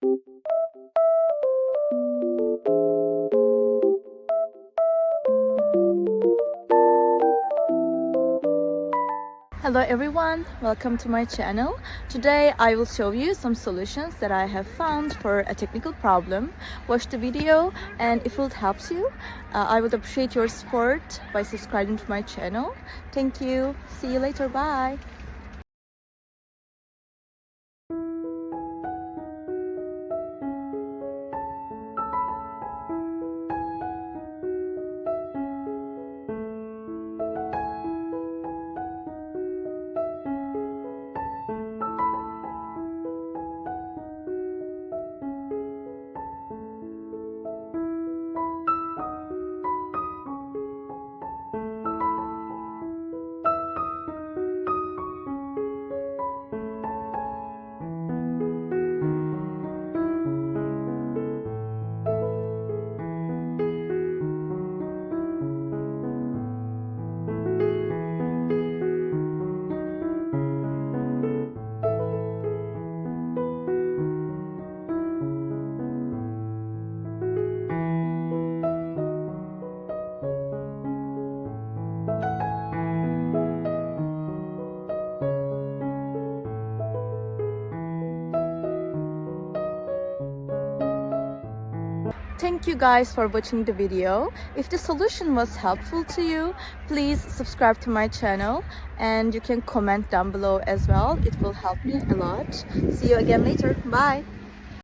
Hello everyone, welcome to my channel. Today I will show you some solutions that I have found for a technical problem. Watch the video, and if it helps you, I would appreciate your support by subscribing to my channel. Thank you. See you later. Bye. Thank you guys for watching the video. If the solution was helpful to you, please subscribe to my channel, and you can comment down below as well. It will help me a lot. See you again later. Bye.